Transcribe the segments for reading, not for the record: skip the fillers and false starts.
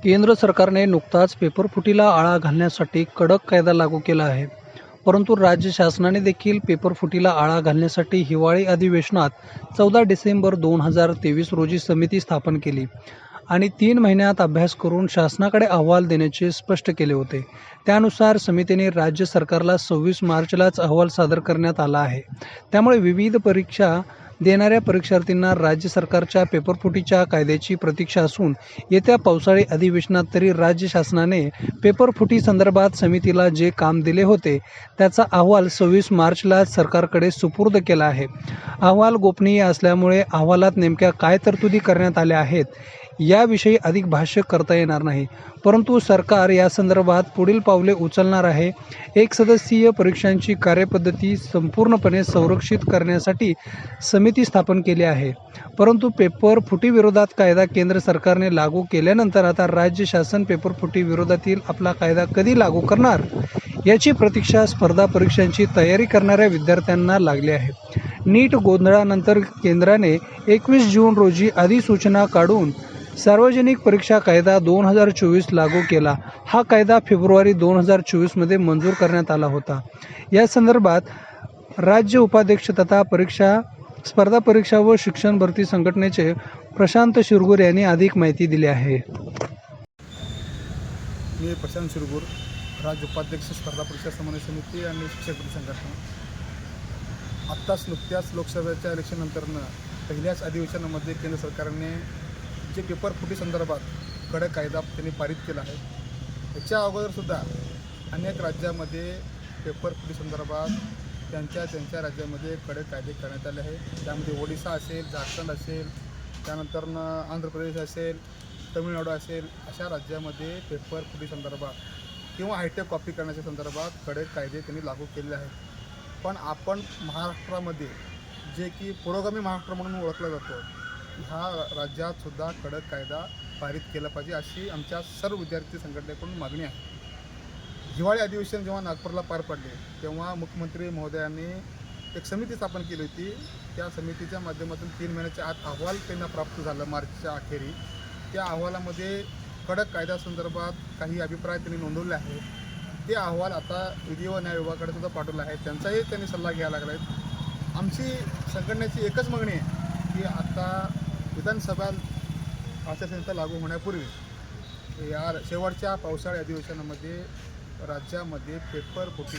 केंद्र सरकारने नुकताच पेपरफुटीला आळा घालण्यासाठी कडक कायदा लागू केला आहे. परंतु राज्य शासनाने देखील पेपरफुटीला आळा घालण्यासाठी हिवाळी अधिवेशनात 14 डिसेंबर 2023 रोजी समिती स्थापन केली आणि 3 महिन्यात अभ्यास करून शासनाकडे अहवाल देण्याचे स्पष्ट केले होते. त्यानुसार समितीने राज्य सरकारला 26 मार्चलाच अहवाल सादर करण्यात आला आहे. त्यामुळे विविध परीक्षा देणाऱ्या परीक्षार्थींना राज्य सरकारच्या पेपरफुटीच्या कायद्याची प्रतीक्षा असून येत्या पावसाळी अधिवेशनात तरी राज्य शासनाने पेपरफुटी संदर्भात समितीला जे काम दिले होते त्याचा अहवाल 26 मार्चला सरकारकडे सुपूर्द केला आहे. अहवाल गोपनीय असल्यामुळे अहवालात नेमक्या काय तरतुदी करण्यात आल्या आहेत याविषयी अधिक भाष्य करता येणार नाही. परंतु सरकार या संदर्भात पुढील पावले उचलणार आहे. एक सदस्यीय परीक्षांची कार्यपद्धती संपूर्णपणे संरक्षित करण्यासाठी समिती स्थापन केली आहे. परंतु पेपर फुटी विरोधात कायदा केंद्र सरकारने लागू केल्यानंतर आता राज्य शासन पेपर फुटी विरोधातील आपला कायदा कधी लागू करणार याची प्रतीक्षा स्पर्धा परीक्षांची तयारी करणाऱ्या विद्यार्थ्यांना लागली आहे. नीट गोंधळानंतर केंद्राने 21 जून रोजी अधिसूचना काढून सार्वजनिक परीक्षा कायदा 2024 लागू केला. हा कायदा फेब्रुवारी 2024 मध्ये मंजूर करण्यात आला होता. या संदर्भात राज्य उपाध्यक्ष तथा स्पर्धा परीक्षा व शिक्षण भरती संघटनेचे प्रशांत शिरगूर यांनी अधिक माहिती दिली आहे. मी प्रशांत शिरगूर, राज्य उपाध्यक्ष स्पर्धा परीक्षा समन्वय समिती आणि शिक्षक भरती संघटना. नुकत्याच लोकसभेच्या इलेक्शननंतरनं पहिल्याच अधिवेशनामध्ये केंद्र सरकारने जे पेपर फुटी संदर्भात कडक कायदा त्यांनी पारित केला आहे. याच्या अगोदरसुद्धा अनेक राज्यामध्ये पेपर फुटी संदर्भात त्यांच्या राज्यामध्ये कडक कायदे करण्यात आले आहे. त्यामध्ये ओडिशा असेल, झारखंड असेल, त्यानंतरनं आंध्र प्रदेश असेल, तमिळनाडू असेल, अशा राज्यामध्ये पेपर फुटी संदर्भात किंवा हायटेक कॉपी करण्याच्या संदर्भात कडक कायदे त्यांनी लागू केलेले आहेत. पण आपण महाराष्ट्रामध्ये जे की पुरोगामी महाराष्ट्र म्हणून ओळखला जातो, ह्या राज्यातसुद्धा कडक कायदा पारित केला पाहिजे अशी आमच्या सर्व विद्यार्थी संघटनेकडून मागणी आहे. हिवाळी अधिवेशन जेव्हा नागपूरला पार पडले तेव्हा मुख्यमंत्री महोदयांनी एक समिती स्थापन केली होती. त्या समितीच्या माध्यमातून 3 महिन्याच्या आत अहवाल त्यांना प्राप्त झाला मार्चच्या अखेरी. त्या अहवालामध्ये कडक कायद्यासंदर्भात काही अभिप्राय त्यांनी नोंदवले आहेत. ते अहवाल आता विधी व न्याय विभागाकडे सुद्धा पाठवला आहे. त्यांचाही त्यांनी सल्ला घ्यायला लागला आहे. आमची संघटनेची एकच मागणी आहे की आता विधानसभा आचारसंहिता लागू होण्यापूर्वी या शेवटच्या पावसाळी अधिवेशनामध्ये राज्यामध्ये पेपर फुटी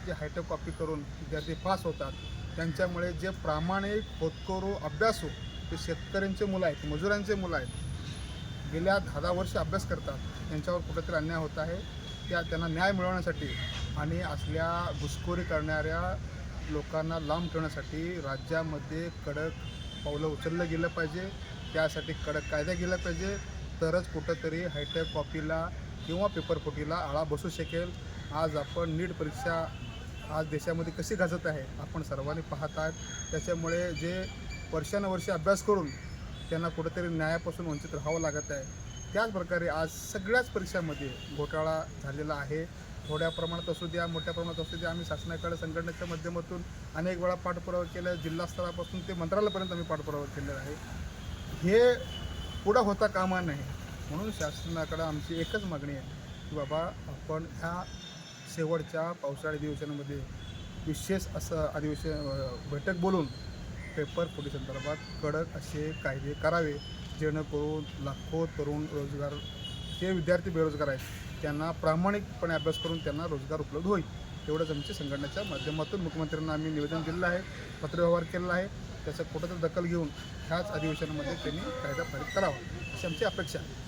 जे हायटेक कॉपी करून विद्यार्थी पास होतात त्यांच्यामुळे जे प्रामाणिक होतकरू अभ्यासू ते शेतकऱ्यांचे मुलं आहेत, मजुरांचे मुलं आहेत, गेल्या 10 वर्ष अभ्यास करतात, त्यांच्यावर कुठेतरी अन्याय होत आहे. त्यांना न्याय मिळवण्यासाठी आणि असल्या घुसखोरी करणाऱ्या लोकांना लांब ठेवण्यासाठी राज्यामध्ये कडक पावलं उचललं गेलं पाहिजे. त्यासाठी कडक कायदा केला पाहिजे, तरच कुठंतरी हायटेक कॉपीला किंवा पेपर फुटीला आळा बसू शकेल. आज आपण नीट परीक्षा आज देशामध्ये कशी गाजत आहे आपण सर्वांनी पाहत आहात. त्याच्यामुळे जे वर्षानुवर्षे अभ्यास करून त्यांना कुठंतरी न्यायापासून वंचित राहावं लागत आहे. त्याचप्रकारे आज सगळ्याच परीक्षांमध्ये घोटाळा झालेला आहे. थोड्या प्रमाणात असू द्या, मोठ्या प्रमाणात असू द्या, आम्ही शासनाकडे संघटनेच्या माध्यमातून अनेक वेळा पाठपुरावा केला. जिल्हा स्तरापासून ते मंत्रालयापर्यंत आम्ही पाठपुरावा केलेला आहे. हे पुढं होता कामा नये म्हणून शासनाकडे आमची एकच मागणी आहे की बाबा आपण ह्या शेवटच्या पावसाळी अधिवेशनामध्ये विशेष असं बैठक बोलून पेपर फुटी संदर्भात कडक असे कायदे करावे, जेणेकरून लाखो तरुण रोजगार जे विद्यार्थी बेरोजगार आहेत त्यांना प्रामाणिकपणे अभ्यास करून त्यांना रोजगार उपलब्ध होईल. एवढंच आमच्या संघटनेच्या माध्यमातून मुख्यमंत्र्यांना आम्ही निवेदन दिलेलं आहे, पत्रव्यवहार केलेला आहे. त्याचं कुठंतरी दखल घेऊन ह्याच अधिवेशनामध्ये त्यांनी कायदा पारित करावा अशी आमची अपेक्षा आहे.